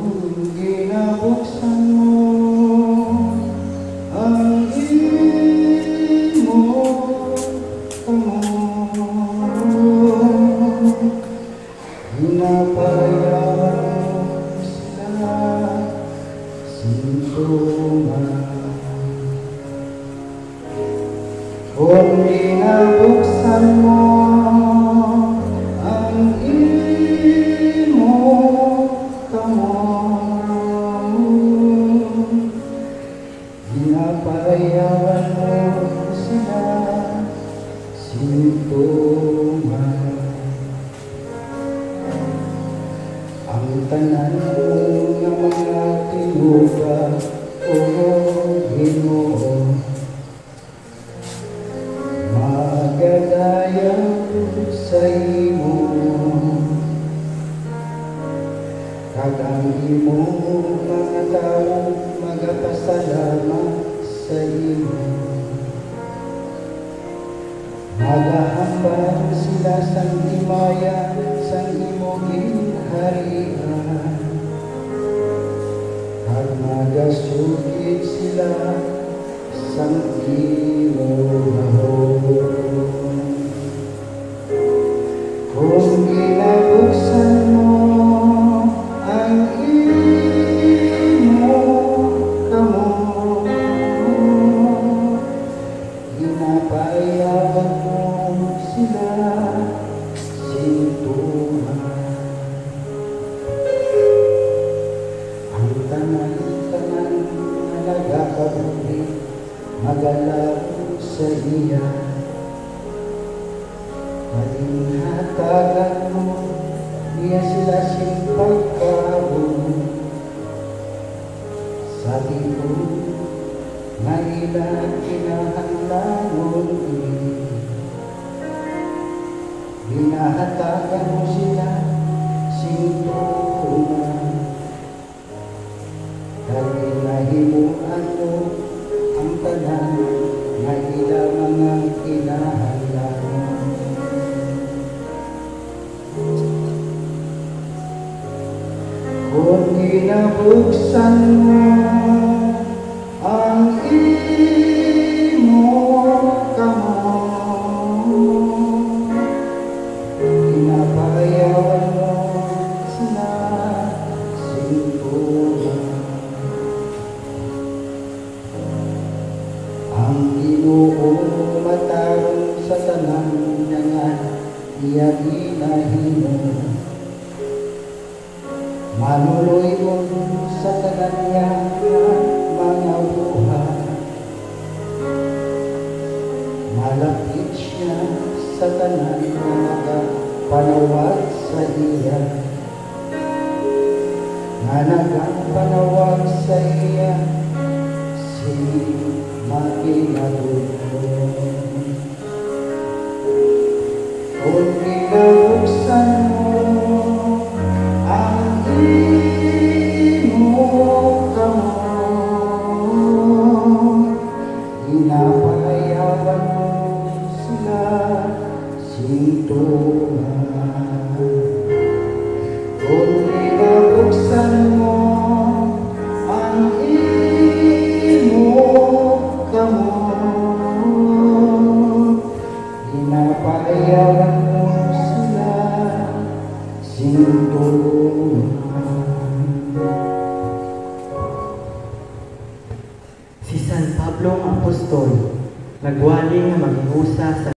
Kung ginabuksan mo ang imo kamot, hinapayawan sila sintuman. Kung ginabuksan mo ang imo kamot, hinapayawan mo sila sintuman. Ang tanan mo nga mga tinuga o Ginoo, magadayaw sa imo, kag ang imong mga tao magapasalamat sa imo. Magahambal sila sang himaya sang imong ginharian, kag magasugid sila sang imong. Kung ginabuksan mo ang imo kamot, hinapayawan mo sila sintuman. Ang tanan-tanan na nagakabuhi magalaw sa iya, malinghatagan mo niya sila simpagkaon. Sabi ko na ilang kinahanglanon, binahatagan mo sila sintuman, dahil nahimuan mo ang tanan na ilang mga kinahanglanon. Kung ginabuksan mo ang imo kamot, hinapayawan mo sila sintuman. Ang Ginoo matarong sa tanan nga iya ginahimo, manuloyon sa tanan niya mga buhay. Malapit siya sa tanan na nagapanawag sa iya, na nagapanawag sa iya si Maginadudon. Kung ginabuksan mo ang imo kamot, hinapayawan mo sila sintuman. Kung ginabuksan mo ang imo kamot, hinapayawan mo sila sintuman. Si San Pablo ang apostol, nagwali nga maghiusa sa